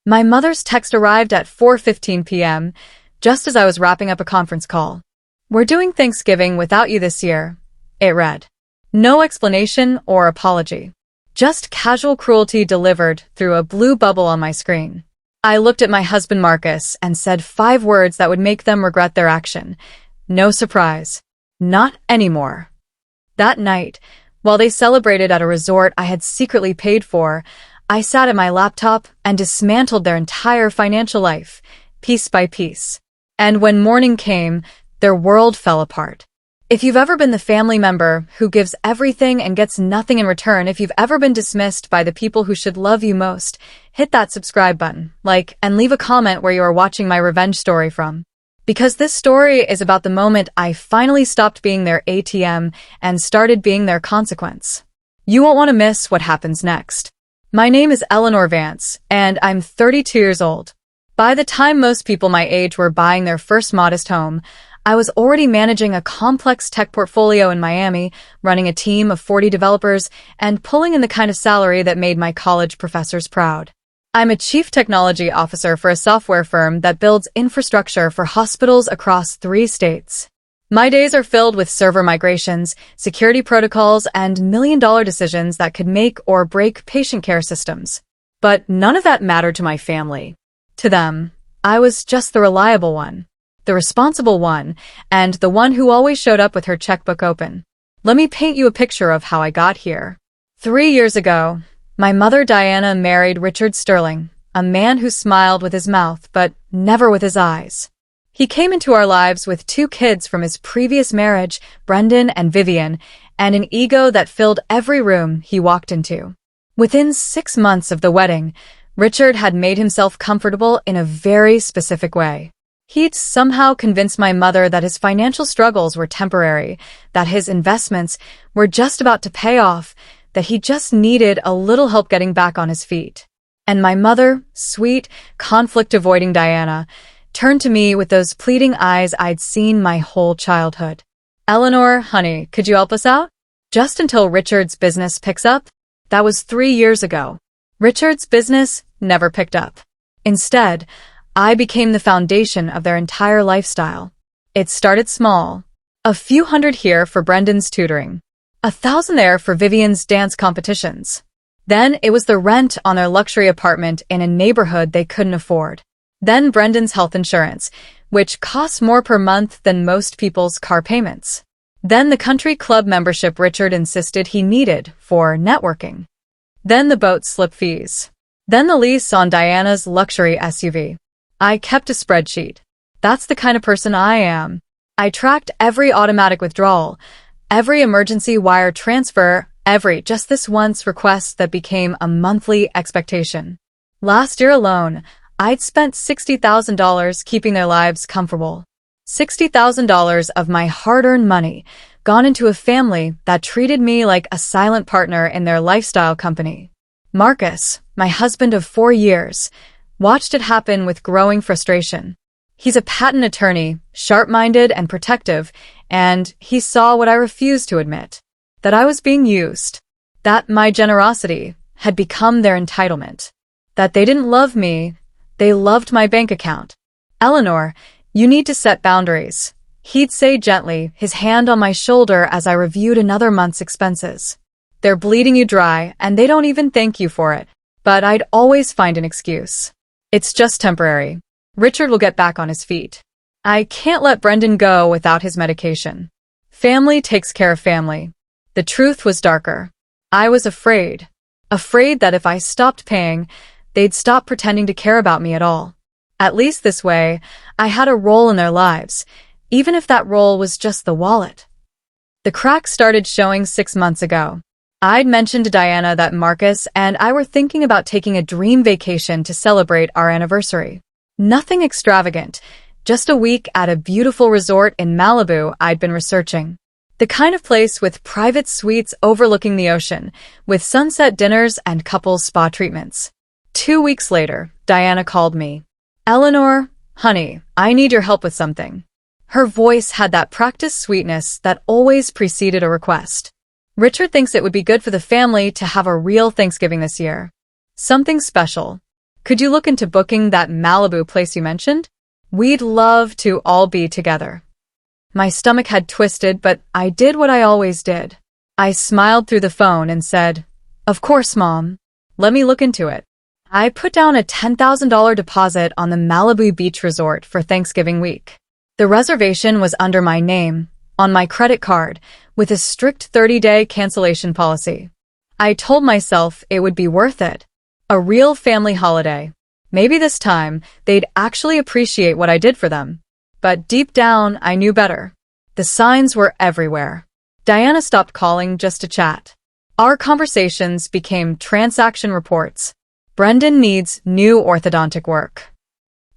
My mother's text arrived at 4:15 p.m., just as I was wrapping up a conference call. "We're doing Thanksgiving without you this year," it read. No explanation or apology. Just casual cruelty delivered through a blue bubble on my screen. I looked at my husband Marcus and said 5 words that would make them regret their action. No surprise. Not anymore. That night, while they celebrated at a resort I had secretly paid for, I sat at my laptop and dismantled their entire financial life, piece by piece. And when morning came, their world fell apart. If you've ever been the family member who gives everything and gets nothing in return, if you've ever been dismissed by the people who should love you most, hit that subscribe button, like, and leave a comment where you are watching my revenge story from. Because this story is about the moment I finally stopped being their ATM and started being their consequence. You won't want to miss what happens next. My name is Eleanor Vance, and I'm 32 years old. By the time most people my age were buying their first modest home, I was already managing a complex tech portfolio in Miami, running a team of 40 developers, and pulling in the kind of salary that made my college professors proud. I'm a chief technology officer for a software firm that builds infrastructure for hospitals across 3 states. My days are filled with server migrations, security protocols, and million-dollar decisions that could make or break patient care systems. But none of that mattered to my family. To them, I was just the reliable one, the responsible one, and the one who always showed up with her checkbook open. Let me paint you a picture of how I got here. 3 years ago, my mother Diana married Richard Sterling, a man who smiled with his mouth but never with his eyes. He came into our lives with 2 kids from his previous marriage, Brendan and Vivian, and an ego that filled every room he walked into. Within 6 months of the wedding, Richard had made himself comfortable in a very specific way. He'd somehow convinced my mother that his financial struggles were temporary, that his investments were just about to pay off, that he just needed a little help getting back on his feet. And my mother, sweet, conflict-avoiding Diana, turned to me with those pleading eyes I'd seen my whole childhood. "Eleanor, honey, could you help us out? Just until Richard's business picks up?" That was 3 years ago. Richard's business never picked up. Instead, I became the foundation of their entire lifestyle. It started small. A few hundred here for Brendan's tutoring. 1,000 there for Vivian's dance competitions. Then it was the rent on their luxury apartment in a neighborhood they couldn't afford. Then Brendan's health insurance, which costs more per month than most people's car payments. Then the country club membership Richard insisted he needed for networking. Then the boat slip fees. Then the lease on Diana's luxury SUV. I kept a spreadsheet. That's the kind of person I am. I tracked every automatic withdrawal, every emergency wire transfer, every just this once request that became a monthly expectation. Last year alone, I'd spent $60,000 keeping their lives comfortable. $60,000 of my hard-earned money gone into a family that treated me like a silent partner in their lifestyle company. Marcus, my husband of 4 years, watched it happen with growing frustration. He's a patent attorney, sharp-minded and protective, and he saw what I refused to admit, that I was being used, that my generosity had become their entitlement, that they didn't love me, they loved my bank account. "Eleanor, you need to set boundaries," he'd say gently, his hand on my shoulder as I reviewed another month's expenses. "They're bleeding you dry, and they don't even thank you for it." But I'd always find an excuse. "It's just temporary. Richard will get back on his feet. I can't let Brendan go without his medication. Family takes care of family." The truth was darker. I was afraid. Afraid that if I stopped paying, they'd stop pretending to care about me at all. At least this way, I had a role in their lives, even if that role was just the wallet. The cracks started showing 6 months ago. I'd mentioned to Diana that Marcus and I were thinking about taking a dream vacation to celebrate our anniversary. Nothing extravagant, just a week at a beautiful resort in Malibu I'd been researching. The kind of place with private suites overlooking the ocean, with sunset dinners and couples spa treatments. 2 weeks later, Diana called me. "Eleanor, honey, I need your help with something." Her voice had that practiced sweetness that always preceded a request. "Richard thinks it would be good for the family to have a real Thanksgiving this year. Something special. Could you look into booking that Malibu place you mentioned? We'd love to all be together. My stomach had twisted, but I did what I always did. I smiled through the phone and said, "Of course, Mom. Let me look into it." I put down a $10,000 deposit on the Malibu Beach Resort for Thanksgiving week. The reservation was under my name, on my credit card, with a strict 30-day cancellation policy. I told myself it would be worth it. A real family holiday. Maybe this time, they'd actually appreciate what I did for them. But deep down, I knew better. The signs were everywhere. Diana stopped calling just to chat. Our conversations became transaction reports. Brendan needs new orthodontic work.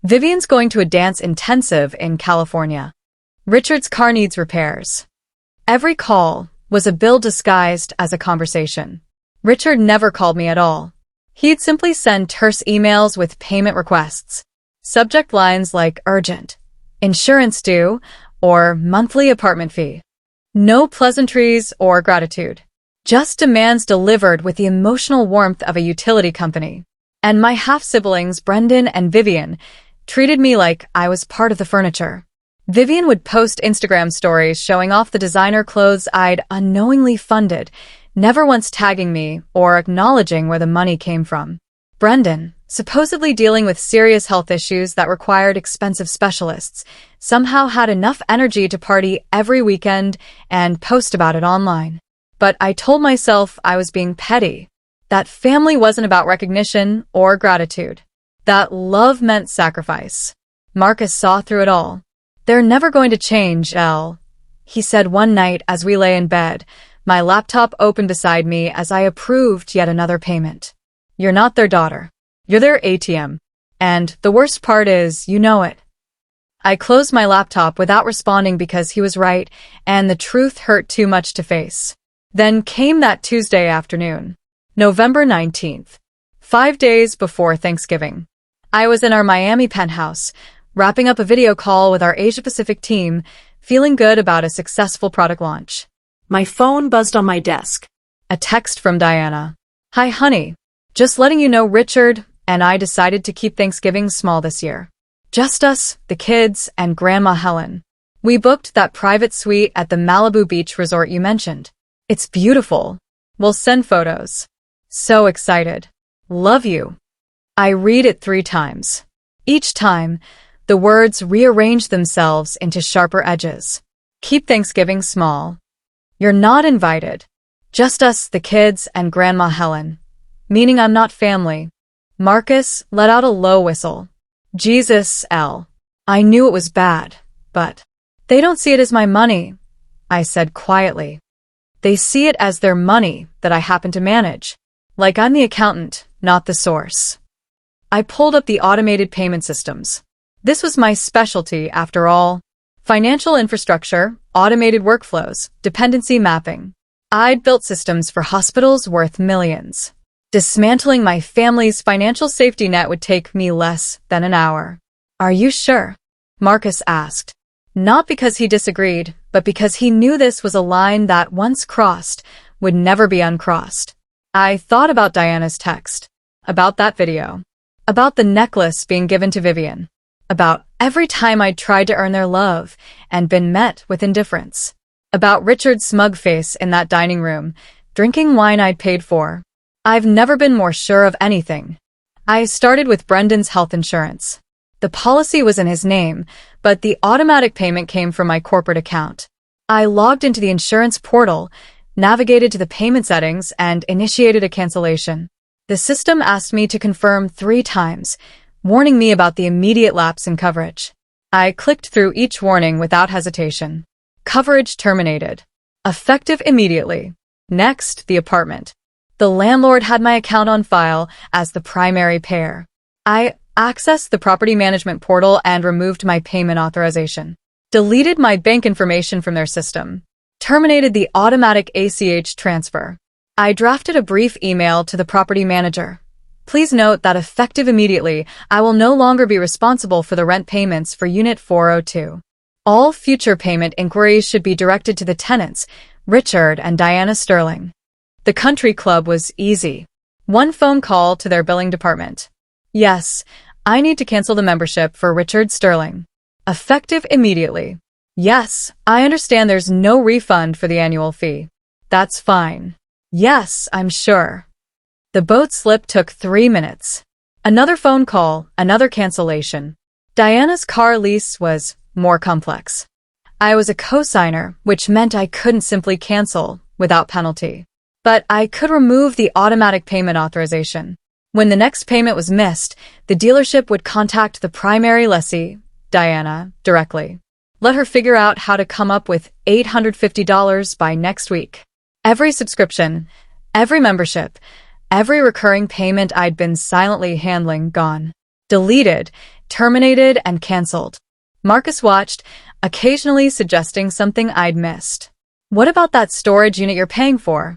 Vivian's going to a dance intensive in California. Richard's car needs repairs. Every call was a bill disguised as a conversation. Richard never called me at all. He'd simply send terse emails with payment requests. Subject lines like urgent, insurance due, or monthly apartment fee. No pleasantries or gratitude. Just demands delivered with the emotional warmth of a utility company. And my half-siblings, Brendan and Vivian, treated me like I was part of the furniture. Vivian would post Instagram stories showing off the designer clothes I'd unknowingly funded, never once tagging me or acknowledging where the money came from. Brendan, supposedly dealing with serious health issues that required expensive specialists, somehow had enough energy to party every weekend and post about it online. But I told myself I was being petty. That family wasn't about recognition or gratitude. That love meant sacrifice. Marcus saw through it all. "They're never going to change, Elle," he said one night as we lay in bed, my laptop open beside me as I approved yet another payment. "You're not their daughter. You're their ATM. And the worst part is, you know it." I closed my laptop without responding because he was right, and the truth hurt too much to face. Then came that Tuesday afternoon, November 19th, 5 days before Thanksgiving. I was in our Miami penthouse, wrapping up a video call with our Asia-Pacific team, feeling good about a successful product launch. My phone buzzed on my desk. A text from Diana. "Hi, honey. Just letting you know Richard and I decided to keep Thanksgiving small this year. Just us, the kids, and Grandma Helen. We booked that private suite at the Malibu Beach Resort you mentioned. It's beautiful. We'll send photos. So excited. Love you." I read it 3 times. Each time, the words rearrange themselves into sharper edges. Keep Thanksgiving small. You're not invited. Just us, the kids, and Grandma Helen. Meaning I'm not family. Marcus let out a low whistle. Jesus, Elle. I knew it was bad, but they don't see it as my money, I said quietly. They see it as their money that I happen to manage. Like I'm the accountant, not the source. I pulled up the automated payment systems. This was my specialty, after all. Financial infrastructure, automated workflows, dependency mapping. I'd built systems for hospitals worth millions. Dismantling my family's financial safety net would take me less than an hour. "Are you sure?" Marcus asked. Not because he disagreed, but because he knew this was a line that, once crossed, would never be uncrossed. I thought about Diana's text, about that video, about the necklace being given to Vivian, about every time I'd tried to earn their love and been met with indifference, about Richard's smug face in that dining room, drinking wine I'd paid for. I've never been more sure of anything. I started with Brendan's health insurance. The policy was in his name, but the automatic payment came from my corporate account. I logged into the insurance portal, navigated to the payment settings, and initiated a cancellation. The system asked me to confirm 3 times, warning me about the immediate lapse in coverage. I clicked through each warning without hesitation. Coverage terminated. Effective immediately. Next, the apartment. The landlord had my account on file as the primary payer. I accessed the property management portal and removed my payment authorization. Deleted my bank information from their system. Terminated the automatic ACH transfer. I drafted a brief email to the property manager. Please note that effective immediately, I will no longer be responsible for the rent payments for Unit 402. All future payment inquiries should be directed to the tenants, Richard and Diana Sterling. The country club was easy. 1 phone call to their billing department. Yes, I need to cancel the membership for Richard Sterling. Effective immediately. Yes, I understand there's no refund for the annual fee. That's fine. Yes, I'm sure. The boat slip took 3 minutes. Another phone call, another cancellation. Diana's car lease was more complex. I was a co-signer, which meant I couldn't simply cancel without penalty. But I could remove the automatic payment authorization. When the next payment was missed, the dealership would contact the primary lessee, Diana, directly. Let her figure out how to come up with $850 by next week. Every subscription, every membership, every recurring payment I'd been silently handling gone. Deleted, terminated, and canceled. Marcus watched, occasionally suggesting something I'd missed. What about that storage unit you're paying for?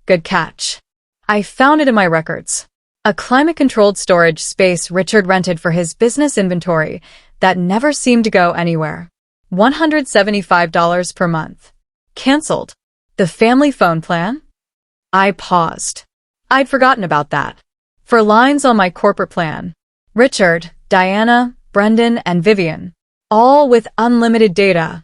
Good catch. I found it in my records. A climate-controlled storage space Richard rented for his business inventory that never seemed to go anywhere. $175 per month. Cancelled. The family phone plan? I paused. I'd forgotten about that. For lines on my corporate plan. Richard, Diana, Brendan, and Vivian. All with unlimited data.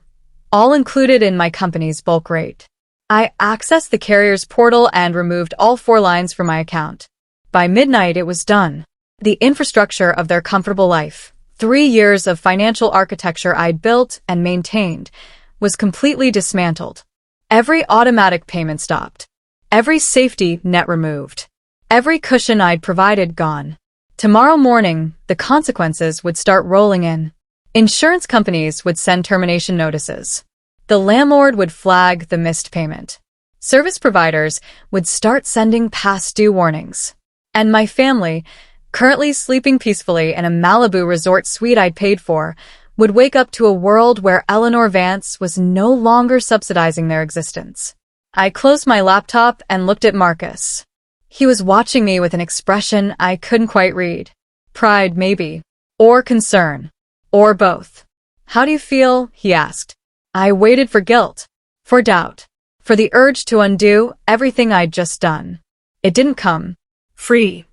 All included in my company's bulk rate. I accessed the carrier's portal and removed all 4 lines from my account. By midnight, it was done. The infrastructure of their comfortable life, 3 years of financial architecture I'd built and maintained, was completely dismantled. Every automatic payment stopped. Every safety net removed. Every cushion I'd provided gone. Tomorrow morning, the consequences would start rolling in. Insurance companies would send termination notices. The landlord would flag the missed payment. Service providers would start sending past due warnings. And my family, currently sleeping peacefully in a Malibu resort suite I'd paid for, would wake up to a world where Eleanor Vance was no longer subsidizing their existence. I closed my laptop and looked at Marcus. He was watching me with an expression I couldn't quite read. Pride, maybe. Or concern. Or both. How do you feel? He asked. I waited for guilt. For doubt. For the urge to undo everything I'd just done. It didn't come. Free,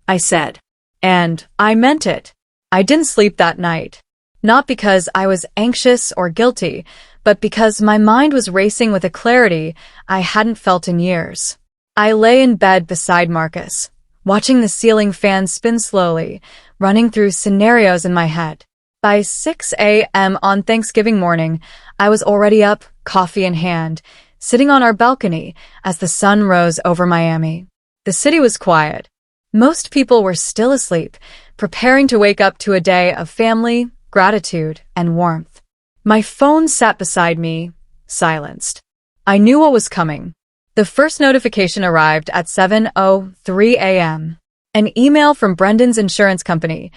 I said. And I meant it. I didn't sleep that night. Not because I was anxious or guilty, but because my mind was racing with a clarity I hadn't felt in years. I lay in bed beside Marcus, watching the ceiling fan spin slowly, running through scenarios in my head. By 6 a.m. on Thanksgiving morning, I was already up, coffee in hand, sitting on our balcony as the sun rose over Miami. The city was quiet. Most people were still asleep, preparing to wake up to a day of family, gratitude, and warmth. My phone sat beside me, silenced. I knew what was coming. The first notification arrived at 7:03 a.m. An email from Brendan's insurance company.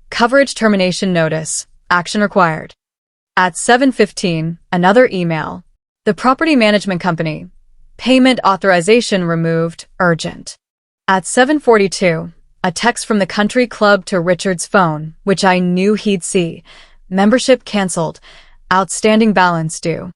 Coverage termination notice. Action required. At 7:15, another email. The property management company. Payment authorization removed. Urgent. At 7:42, a text from the country club to Richard's phone, which I knew he'd see. Membership canceled. Outstanding balance due.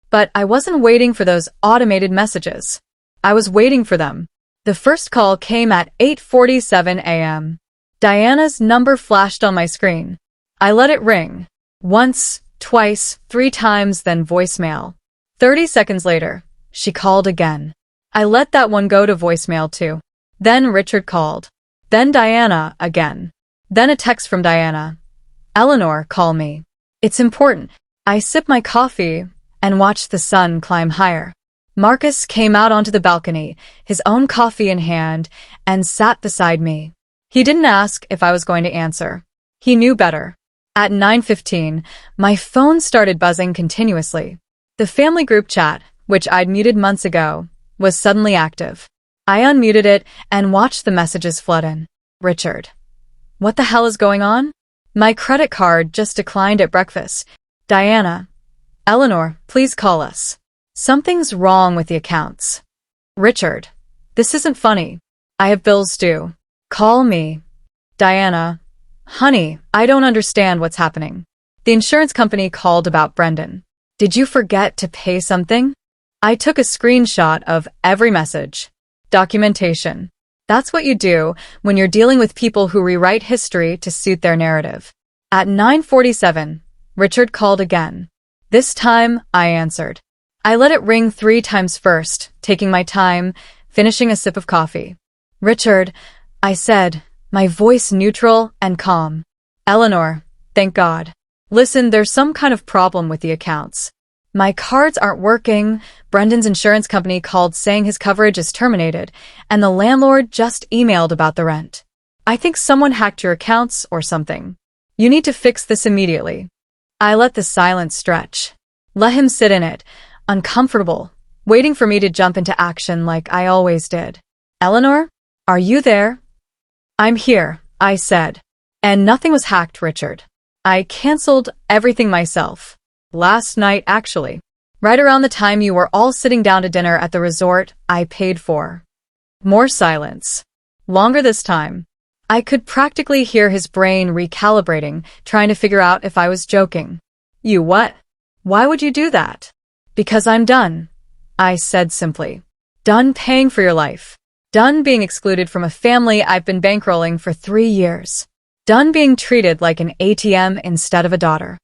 But I wasn't waiting for those automated messages. I was waiting for them. The first call came at 8:47 a.m. Diana's number flashed on my screen. I let it ring. Once, twice, 3 times, then voicemail. 30 seconds later, she called again. I let that one go to voicemail too. Then Richard called. Then Diana again. Then a text from Diana. Eleanor, call me. It's important. I sipped my coffee and watched the sun climb higher. Marcus came out onto the balcony, his own coffee in hand, and sat beside me. He didn't ask if I was going to answer. He knew better. At 9:15, my phone started buzzing continuously. The family group chat, which I'd muted months ago, was suddenly active. I unmuted it and watched the messages flood in. Richard. What the hell is going on? My credit card just declined at breakfast. Diana. Eleanor, please call us. Something's wrong with the accounts. Richard. This isn't funny. I have bills due. Call me. Diana. Honey, I don't understand what's happening. The insurance company called about Brendan. Did you forget to pay something? I took a screenshot of every message. Documentation. That's what you do when you're dealing with people who rewrite history to suit their narrative. At 9:47, Richard called again. This time, I answered. I let it ring 3 times first, taking my time, finishing a sip of coffee. Richard, I said, my voice neutral and calm. Eleanor, thank God. Listen, there's some kind of problem with the accounts. My cards aren't working, Brendan's insurance company called saying his coverage is terminated, and the landlord just emailed about the rent. I think someone hacked your accounts or something. You need to fix this immediately. I let the silence stretch. Let him sit in it, uncomfortable, waiting for me to jump into action like I always did. Eleanor, are you there? I'm here, I said. And nothing was hacked, Richard. I canceled everything myself. Last night, actually. Right around the time you were all sitting down to dinner at the resort I paid for. More silence. Longer this time. I could practically hear his brain recalibrating, trying to figure out if I was joking. You what? Why would you do that? Because I'm done, I said simply. Done paying for your life. Done being excluded from a family I've been bankrolling for 3 years. Done being treated like an ATM instead of a daughter.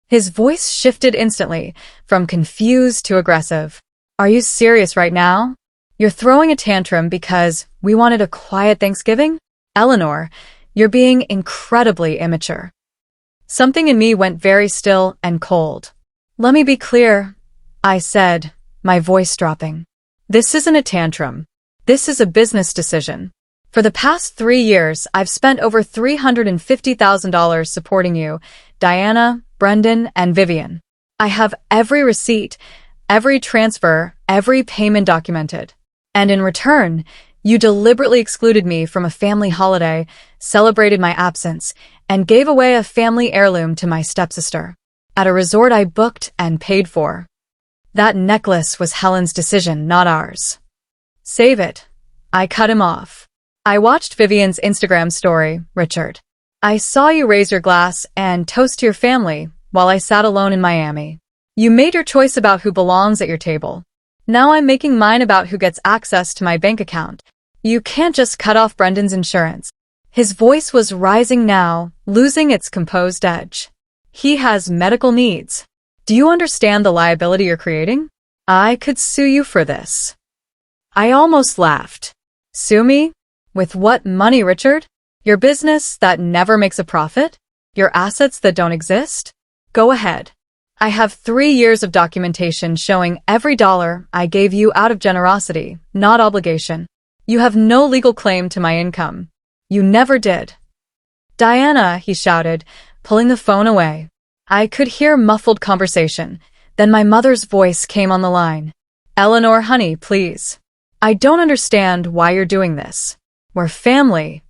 His voice shifted instantly, from confused to aggressive. Are you serious right now? You're throwing a tantrum because we wanted a quiet Thanksgiving? Eleanor, you're being incredibly immature. Something in me went very still and cold. Let me be clear, I said, my voice dropping. This isn't a tantrum. This is a business decision. For the past 3 years, I've spent over $350,000 supporting you, Diana, Brendan, and Vivian. I have every receipt, every transfer, every payment documented. And in return, you deliberately excluded me from a family holiday, celebrated my absence, and gave away a family heirloom to my stepsister at a resort I booked and paid for. That necklace was Helen's decision, not ours. Save it. I cut him off. I watched Vivian's Instagram story, Richard. I saw you raise your glass and toast to your family while I sat alone in Miami. You made your choice about who belongs at your table. Now I'm making mine about who gets access to my bank account. You can't just cut off Brendan's insurance. His voice was rising now, losing its composed edge. He has medical needs. Do you understand the liability you're creating? I could sue you for this. I almost laughed. Sue me? With what money, Richard? Your business that never makes a profit? Your assets that don't exist? Go ahead. I have 3 years of documentation showing every dollar I gave you out of generosity, not obligation. You have no legal claim to my income. You never did. Diana, he shouted, pulling the phone away. I could hear muffled conversation. Then my mother's voice came on the line. Eleanor, honey, please. I don't understand why you're doing this. We're family.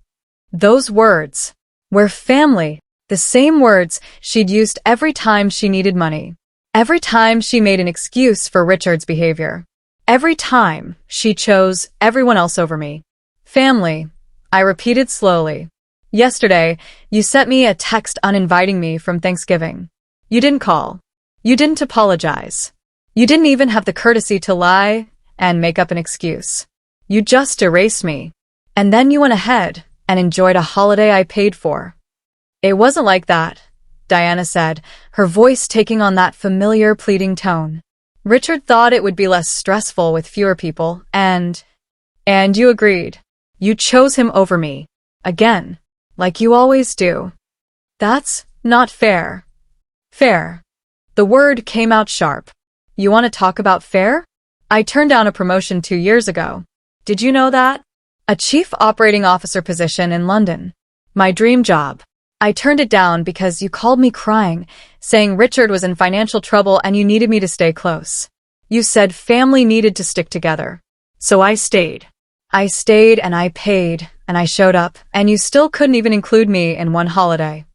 Those words. We're family. The same words she'd used every time she needed money. Every time she made an excuse for Richard's behavior. Every time she chose everyone else over me. Family, I repeated slowly. Yesterday, you sent me a text uninviting me from Thanksgiving. You didn't call. You didn't apologize. You didn't even have the courtesy to lie and make up an excuse. You just erased me. And then you went ahead and enjoyed a holiday I paid for. It wasn't like that, Diana said, her voice taking on that familiar pleading tone. Richard thought it would be less stressful with fewer people, and you agreed. You chose him over me. Again, like you always do. That's not fair. Fair. The word came out sharp. You want to talk about fair? I turned down a promotion 2 years ago. Did you know that? A chief operating officer position in London. My dream job. I turned it down because you called me crying, saying Richard was in financial trouble and you needed me to stay close. You said family needed to stick together. So I stayed. I stayed and I paid and I showed up, and you still couldn't even include me in one holiday.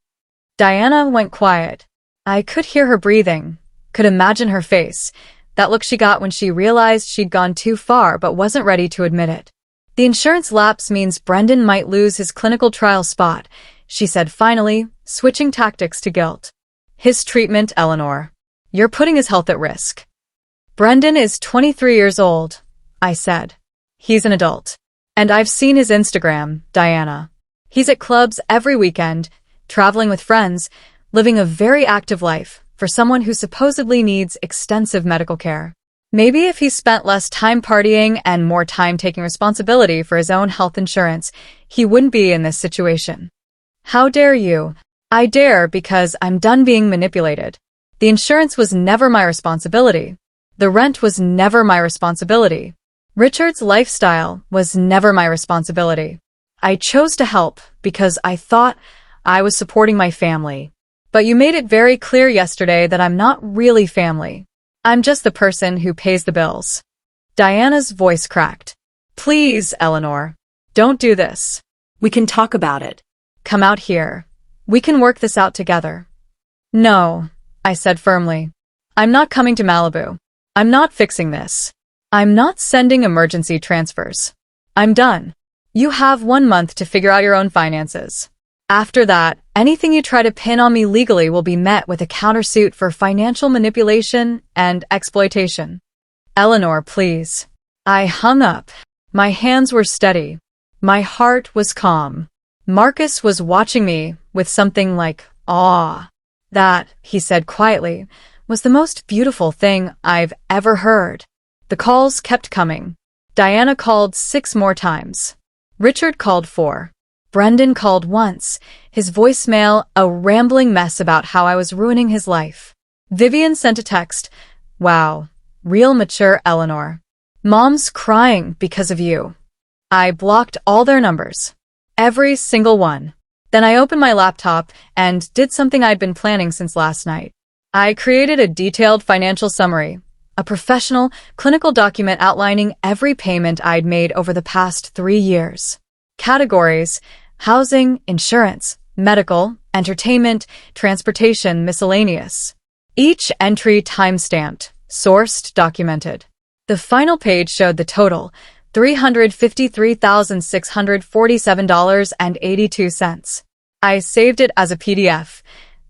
Diana went quiet. I could hear her breathing, could imagine her face, that look she got when she realized she'd gone too far but wasn't ready to admit it. The insurance lapse means Brendan might lose his clinical trial spot, she said finally, switching tactics to guilt. His treatment, Eleanor. You're putting his health at risk. Brendan is 23 years old, I said. He's an adult. And I've seen his Instagram, Diana. He's at clubs every weekend, traveling with friends, living a very active life for someone who supposedly needs extensive medical care. Maybe if he spent less time partying and more time taking responsibility for his own health insurance, he wouldn't be in this situation. How dare you? I dare because I'm done being manipulated. The insurance was never my responsibility. The rent was never my responsibility. Richard's lifestyle was never my responsibility. I chose to help because I thought I was supporting my family. But you made it very clear yesterday that I'm not really family. I'm just the person who pays the bills. Diana's voice cracked. Please, Eleanor. Don't do this. We can talk about it. Come out here. We can work this out together. No, I said firmly. I'm not coming to Malibu. I'm not fixing this. I'm not sending emergency transfers. I'm done. You have 1 month to figure out your own finances. After that, anything you try to pin on me legally will be met with a countersuit for financial manipulation and exploitation. Eleanor, please. I hung up. My hands were steady. My heart was calm. Marcus was watching me with something like awe. That, he said quietly, was the most beautiful thing I've ever heard. The calls kept coming. Diana called 6 more times. Richard called 4. Brendan called once, his voicemail a rambling mess about how I was ruining his life. Vivian sent a text. Wow, real mature Eleanor. Mom's crying because of you. I blocked all their numbers. Every single one. Then I opened my laptop and did something I'd been planning since last night. I created a detailed financial summary, a professional, clinical document outlining every payment I'd made over the past 3 years. Categories: housing, insurance, medical, entertainment, transportation, miscellaneous. Each entry time-stamped, sourced, documented. The final page showed the total, $353,647.82. I saved it as a PDF.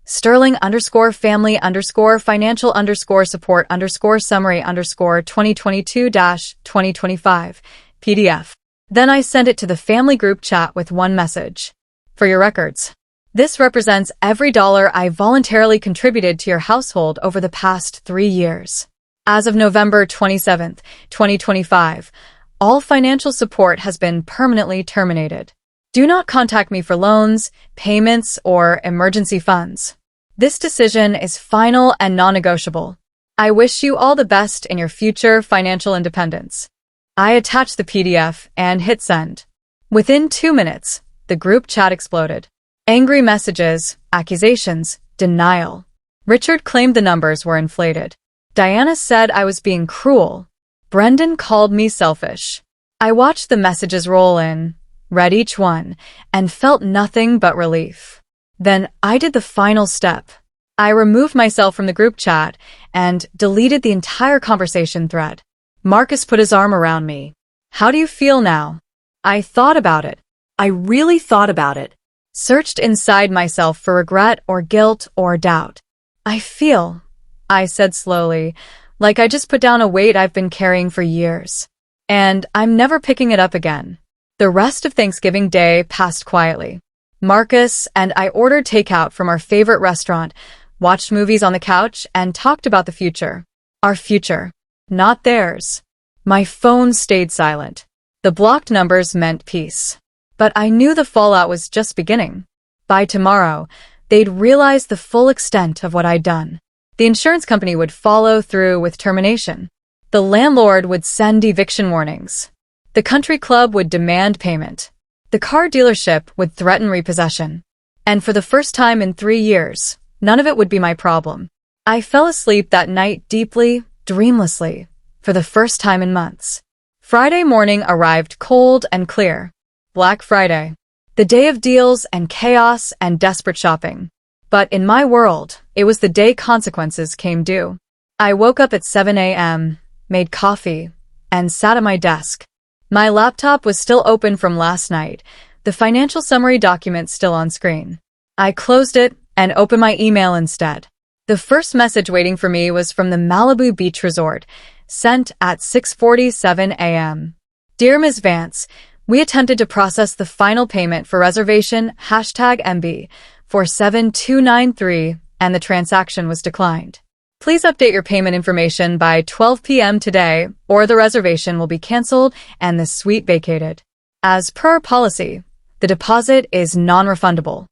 Sterling_family_financial_support_summary_2022-2025 PDF. Then I sent it to the family group chat with one message. For your records. This represents every dollar I voluntarily contributed to your household over the past 3 years. As of November 27, 2025, all financial support has been permanently terminated. Do not contact me for loans, payments, or emergency funds. This decision is final and non-negotiable. I wish you all the best in your future financial independence. I attached the PDF and hit send. Within 2 minutes, the group chat exploded. Angry messages, accusations, denial. Richard claimed the numbers were inflated. Diana said I was being cruel. Brendan called me selfish. I watched the messages roll in, read each one, and felt nothing but relief. Then I did the final step. I removed myself from the group chat and deleted the entire conversation thread. Marcus put his arm around me. How do you feel now? I thought about it. I really thought about it. Searched inside myself for regret or guilt or doubt. I feel, I said slowly, like I just put down a weight I've been carrying for years. And I'm never picking it up again. The rest of Thanksgiving Day passed quietly. Marcus and I ordered takeout from our favorite restaurant, watched movies on the couch, and talked about the future. Our future. Not theirs. My phone stayed silent. The blocked numbers meant peace. But I knew the fallout was just beginning. By tomorrow, they'd realize the full extent of what I'd done. The insurance company would follow through with termination. The landlord would send eviction warnings. The country club would demand payment. The car dealership would threaten repossession. And for the first time in 3 years, none of it would be my problem. I fell asleep that night deeply, dreamlessly, for the first time in months. Friday morning arrived cold and clear. Black Friday. The day of deals and chaos and desperate shopping. But in my world, it was the day consequences came due. I woke up at 7 a.m., made coffee, and sat at my desk. My laptop was still open from last night, the financial summary document still on screen. I closed it and opened my email instead. The first message waiting for me was from the Malibu Beach Resort, sent at 6:47 a.m. Dear Ms. Vance, We attempted to process the final payment for reservation #MB for 7293 and the transaction was declined. Please update your payment information by 12 p.m. today or the reservation will be canceled and the suite vacated. As per our policy, the deposit is non-refundable.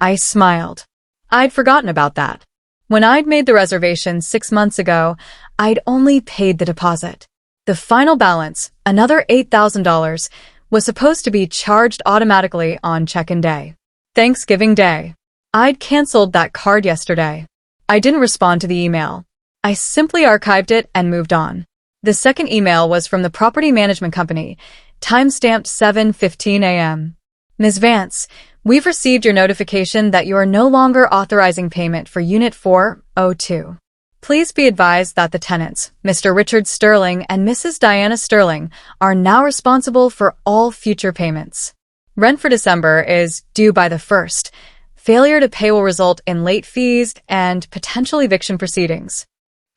I smiled. I'd forgotten about that. When I'd made the reservation 6 months ago, I'd only paid the deposit. The final balance, another $8,000, was supposed to be charged automatically on check-in day. Thanksgiving Day. I'd canceled that card yesterday. I didn't respond to the email. I simply archived it and moved on. The second email was from the property management company, timestamped 7:15 a.m. Ms. Vance, we've received your notification that you are no longer authorizing payment for Unit 402. Please be advised that the tenants, Mr. Richard Sterling and Mrs. Diana Sterling, are now responsible for all future payments. Rent for December is due by the 1st. Failure to pay will result in late fees and potential eviction proceedings.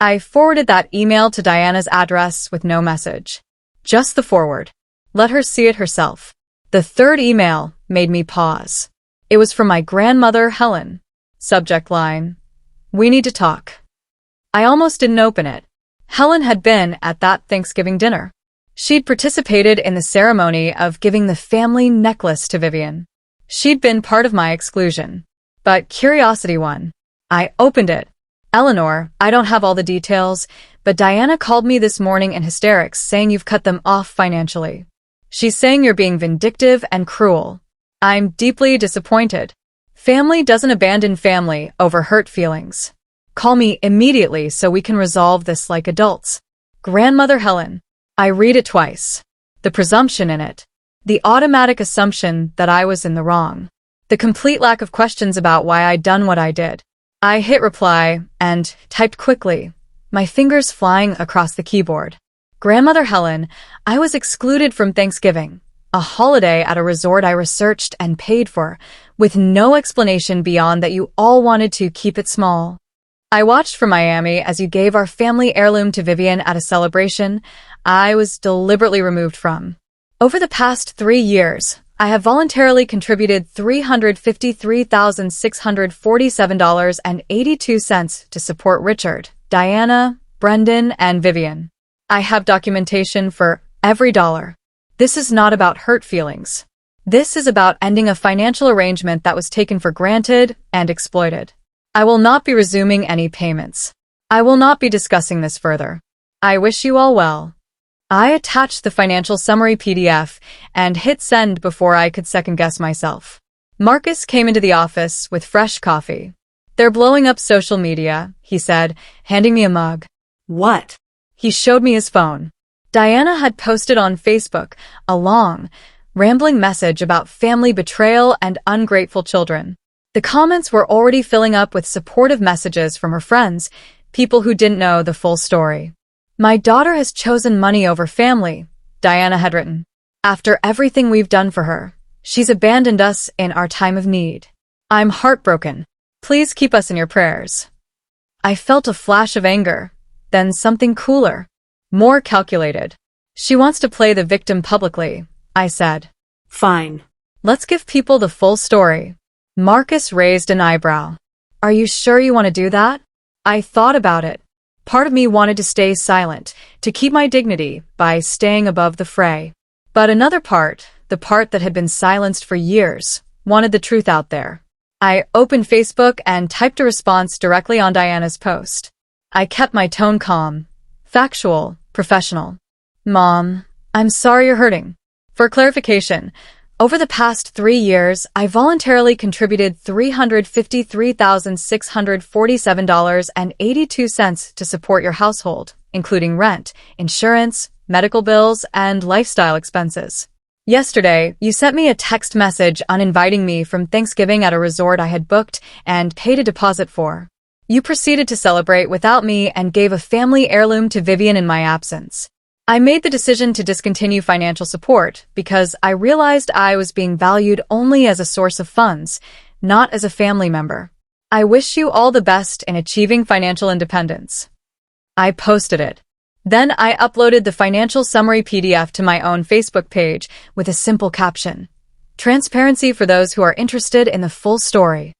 I forwarded that email to Diana's address with no message. Just the forward. Let her see it herself. The third email made me pause. It was from my grandmother, Helen. Subject line: We need to talk. I almost didn't open it. Helen had been at that Thanksgiving dinner. She'd participated in the ceremony of giving the family necklace to Vivian. She'd been part of my exclusion. But curiosity won. I opened it. Eleanor, I don't have all the details, but Diana called me this morning in hysterics saying you've cut them off financially. She's saying you're being vindictive and cruel. I'm deeply disappointed. Family doesn't abandon family over hurt feelings. Call me immediately so we can resolve this like adults. Grandmother Helen. I read it twice. The presumption in it. The automatic assumption that I was in the wrong. The complete lack of questions about why I'd done what I did. I hit reply and typed quickly, my fingers flying across the keyboard. Grandmother Helen, I was excluded from Thanksgiving, a holiday at a resort I researched and paid for, with no explanation beyond that you all wanted to keep it small. I watched from Miami as you gave our family heirloom to Vivian at a celebration I was deliberately removed from. Over the past 3 years, I have voluntarily contributed $353,647.82 to support Richard, Diana, Brendan, and Vivian. I have documentation for every dollar. This is not about hurt feelings. This is about ending a financial arrangement that was taken for granted and exploited. I will not be resuming any payments. I will not be discussing this further. I wish you all well. I attached the financial summary PDF and hit send before I could second-guess myself. Marcus came into the office with fresh coffee. They're blowing up social media, he said, handing me a mug. What? He showed me his phone. Diana had posted on Facebook a long, rambling message about family betrayal and ungrateful children. The comments were already filling up with supportive messages from her friends, people who didn't know the full story. My daughter has chosen money over family, Diana had written. After everything we've done for her, she's abandoned us in our time of need. I'm heartbroken. Please keep us in your prayers. I felt a flash of anger, then something cooler, more calculated. She wants to play the victim publicly, I said. Fine. Let's give people the full story. Marcus raised an eyebrow. Are you sure you want to do that? I thought about it. Part of me wanted to stay silent, to keep my dignity by staying above the fray. But another part, the part that had been silenced for years, wanted the truth out there. I opened Facebook and typed a response directly on Diana's post. I kept my tone calm, factual, professional. Mom, I'm sorry you're hurting. For clarification, over the past 3 years, I voluntarily contributed $353,647.82 to support your household, including rent, insurance, medical bills, and lifestyle expenses. Yesterday, you sent me a text message uninviting me from Thanksgiving at a resort I had booked and paid a deposit for. You proceeded to celebrate without me and gave a family heirloom to Vivian in my absence. I made the decision to discontinue financial support because I realized I was being valued only as a source of funds, not as a family member. I wish you all the best in achieving financial independence. I posted it. Then I uploaded the financial summary PDF to my own Facebook page with a simple caption: "Transparency for those who are interested in the full story."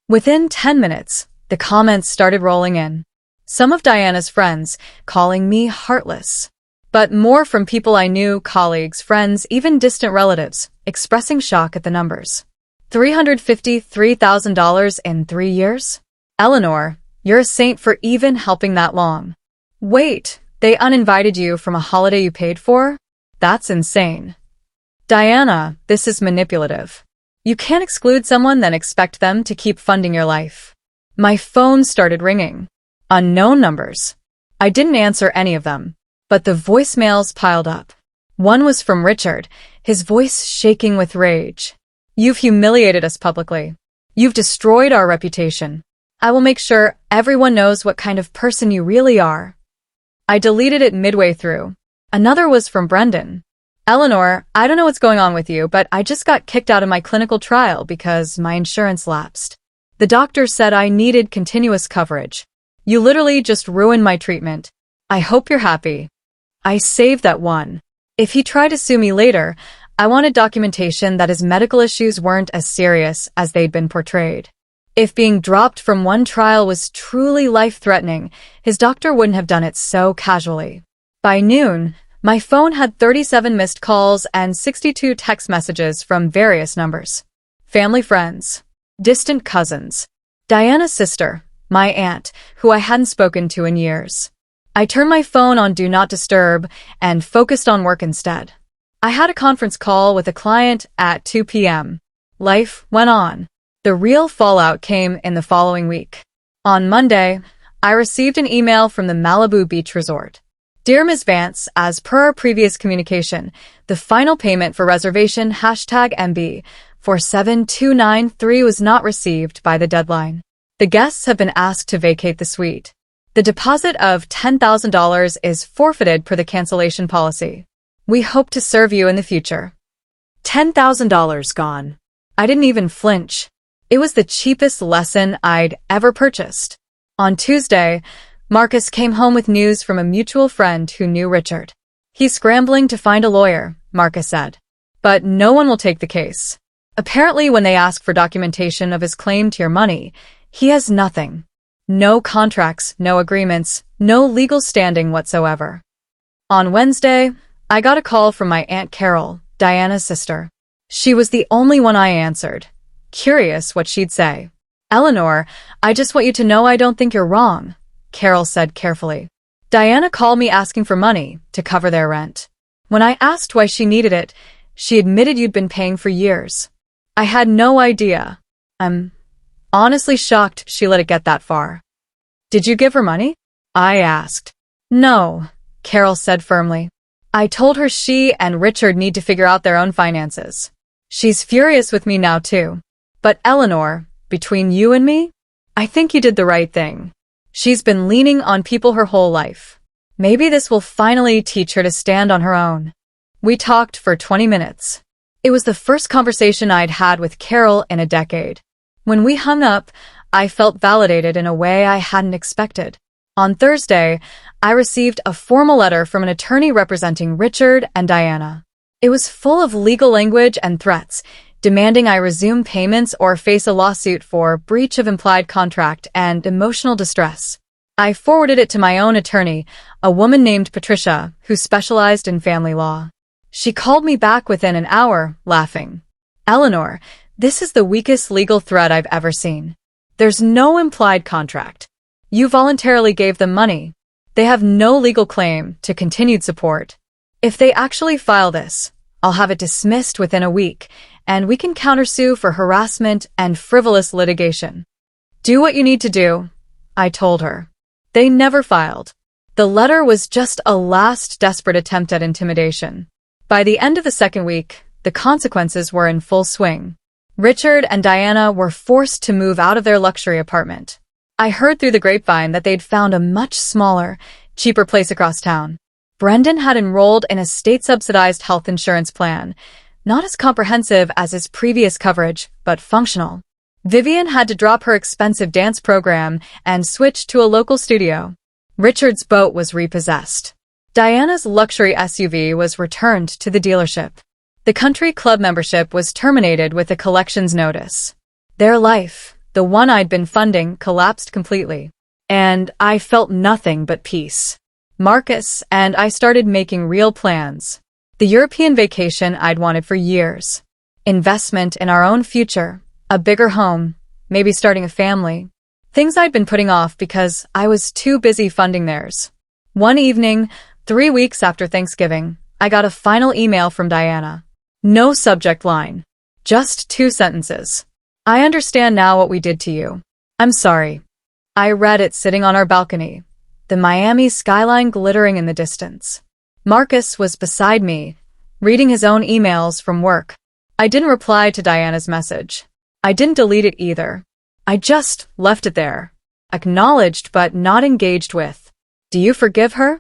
Within 10 minutes, the comments started rolling in. Some of Diana's friends calling me heartless, but more from people I knew, colleagues, friends, even distant relatives, expressing shock at the numbers. $353,000 in 3 years? Eleanor, you're a saint for even helping that long. Wait, they uninvited you from a holiday you paid for? That's insane. Diana, this is manipulative. You can't exclude someone then expect them to keep funding your life. My phone started ringing. Unknown numbers. I didn't answer any of them, but the voicemails piled up. One was from Richard, his voice shaking with rage. "You've humiliated us publicly. You've destroyed our reputation. I will make sure everyone knows what kind of person you really are." I deleted it midway through. Another was from Brendan. "Eleanor, I don't know what's going on with you, but I just got kicked out of my clinical trial because my insurance lapsed. The doctor said I needed continuous coverage. You literally just ruined my treatment. I hope you're happy." I saved that one. If he tried to sue me later, I wanted documentation that his medical issues weren't as serious as they'd been portrayed. If being dropped from one trial was truly life-threatening, his doctor wouldn't have done it so casually. By noon, my phone had 37 missed calls and 62 text messages from various numbers. Family friends, distant cousins, Diana's sister, my aunt, who I hadn't spoken to in years. I turned my phone on Do Not Disturb and focused on work instead. I had a conference call with a client at 2 p.m. Life went on. The real fallout came in the following week. On Monday, I received an email from the Malibu Beach Resort. "Dear Ms. Vance, as per our previous communication, the final payment for reservation #MB 47293 was not received by the deadline. The guests have been asked to vacate the suite. The deposit of $10,000 is forfeited per the cancellation policy. We hope to serve you in the future." $10,000 gone. I didn't even flinch. It was the cheapest lesson I'd ever purchased. On Tuesday, Marcus came home with news from a mutual friend who knew Richard. "He's scrambling to find a lawyer," Marcus said. "But no one will take the case. Apparently, when they ask for documentation of his claim to your money, he has nothing. No contracts, no agreements, no legal standing whatsoever." On Wednesday, I got a call from my Aunt Carol, Diana's sister. She was the only one I answered, curious what she'd say. "Eleanor, I just want you to know I don't think you're wrong," Carol said carefully. "Diana called me asking for money to cover their rent. When I asked why she needed it, she admitted you'd been paying for years. I had no idea. I'm honestly shocked she let it get that far." "Did you give her money?" I asked. "No," Carol said firmly. "I told her she and Richard need to figure out their own finances. She's furious with me now too. But Eleanor, between you and me, I think you did the right thing. She's been leaning on people her whole life. Maybe this will finally teach her to stand on her own." We talked for 20 minutes. It was the first conversation I'd had with Carol in a decade. When we hung up, I felt validated in a way I hadn't expected. On Thursday, I received a formal letter from an attorney representing Richard and Diana. It was full of legal language and threats, demanding I resume payments or face a lawsuit for breach of implied contract and emotional distress. I forwarded it to my own attorney, a woman named Patricia, who specialized in family law. She called me back within an hour, laughing. "Eleanor, this is the weakest legal threat I've ever seen. There's no implied contract. You voluntarily gave them money. They have no legal claim to continued support. If they actually file this, I'll have it dismissed within a week, and we can countersue for harassment and frivolous litigation. Do what you need to do," I told her. They never filed. The letter was just a last desperate attempt at intimidation. By the end of the second week, the consequences were in full swing. Richard and Diana were forced to move out of their luxury apartment. I heard through the grapevine that they'd found a much smaller, cheaper place across town. Brendan had enrolled in a state-subsidized health insurance plan, not as comprehensive as his previous coverage, but functional. Vivian had to drop her expensive dance program and switch to a local studio. Richard's boat was repossessed. Diana's luxury SUV was returned to the dealership. The country club membership was terminated with a collections notice. Their life, the one I'd been funding, collapsed completely. And I felt nothing but peace. Marcus and I started making real plans. The European vacation I'd wanted for years. Investment in our own future, a bigger home, maybe starting a family. Things I'd been putting off because I was too busy funding theirs. One evening, 3 weeks after Thanksgiving, I got a final email from Diana. No subject line. Just 2 sentences. I understand now what we did to you. I'm sorry. I read it sitting on our balcony, the Miami skyline glittering in the distance. Marcus was beside me, reading his own emails from work. I didn't reply to Diana's message. I didn't delete it either. I just left it there. Acknowledged but not engaged with. Do you forgive her?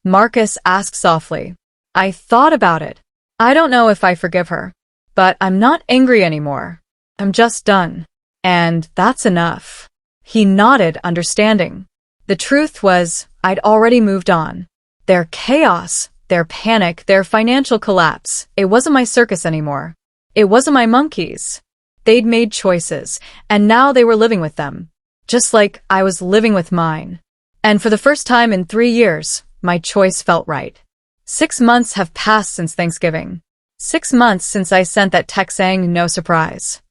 Marcus asked softly. I thought about it. I don't know if I forgive her. But I'm not angry anymore. I'm just done. And that's enough. He nodded, understanding. The truth was, I'd already moved on. Their chaos, their panic, their financial collapse, it wasn't my circus anymore. It wasn't my monkeys. They'd made choices, and now they were living with them. Just like I was living with mine. And for the first time in 3 years, my choice felt right. 6 months have passed since Thanksgiving. 6 months since I sent that text saying no surprise.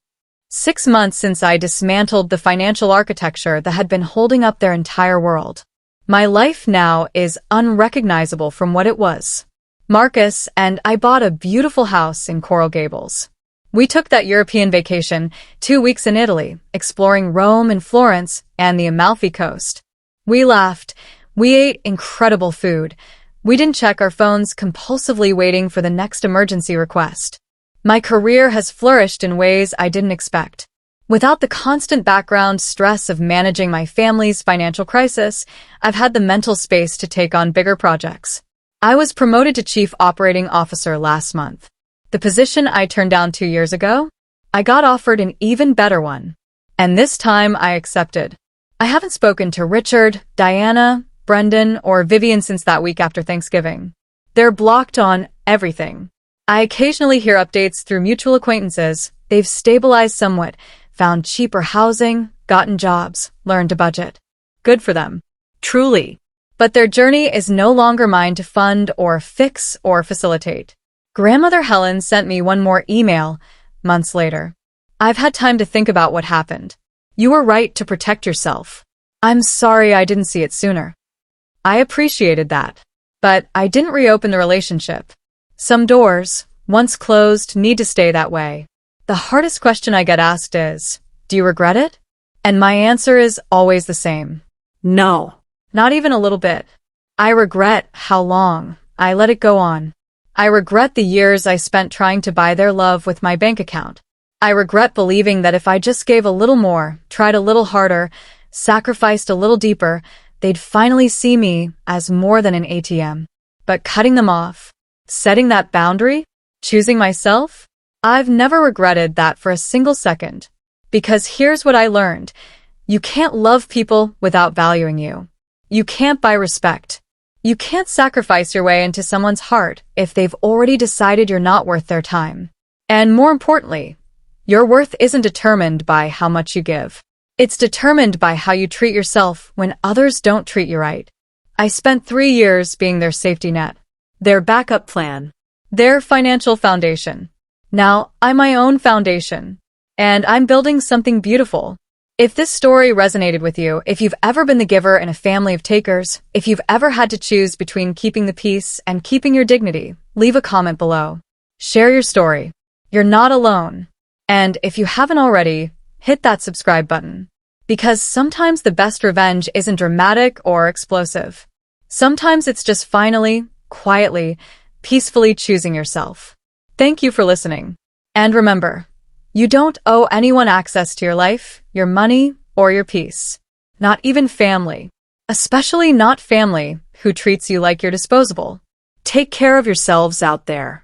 6 months since I dismantled the financial architecture that had been holding up their entire world. My life now is unrecognizable from what it was. Marcus and I bought a beautiful house in Coral Gables. We took that European vacation, 2 weeks in Italy, exploring Rome and Florence and the Amalfi Coast. We laughed. We ate incredible food. We didn't check our phones, compulsively waiting for the next emergency request. My career has flourished in ways I didn't expect. Without the constant background stress of managing my family's financial crisis, I've had the mental space to take on bigger projects. I was promoted to Chief Operating Officer last month. The position I turned down 2 years ago? I got offered an even better one. And this time I accepted. I haven't spoken to Richard, Diana, Brendan, or Vivian since that week after Thanksgiving. They're blocked on everything. I occasionally hear updates through mutual acquaintances. They've stabilized somewhat, found cheaper housing, gotten jobs, learned to budget. Good for them. Truly. But their journey is no longer mine to fund or fix or facilitate. Grandmother Helen sent me one more email, months later. I've had time to think about what happened. You were right to protect yourself. I'm sorry I didn't see it sooner. I appreciated that. But I didn't reopen the relationship. Some doors, once closed, need to stay that way. The hardest question I get asked is, do you regret it? And my answer is always the same. No. Not even a little bit. I regret how long I let it go on. I regret the years I spent trying to buy their love with my bank account. I regret believing that if I just gave a little more, tried a little harder, sacrificed a little deeper, they'd finally see me as more than an ATM. But cutting them off, setting that boundary, choosing myself, I've never regretted that for a single second. Because here's what I learned. You can't love people without valuing you. You can't buy respect. You can't sacrifice your way into someone's heart if they've already decided you're not worth their time. And more importantly, your worth isn't determined by how much you give. It's determined by how you treat yourself when others don't treat you right. I spent 3 years being their safety net, Their backup plan. their financial foundation. Now I'm my own foundation, and I'm building something beautiful. If this story resonated with you, if you've ever been the giver in a family of takers, if you've ever had to choose between keeping the peace and keeping your dignity, leave a comment below. Share your story. You're not alone. And if you haven't already, hit that subscribe button. Because sometimes the best revenge isn't dramatic or explosive. Sometimes it's just finally, quietly, peacefully choosing yourself. Thank you for listening. And remember, you don't owe anyone access to your life, your money, or your peace. Not even family. Especially not family who treats you like you're disposable. Take care of yourselves out there.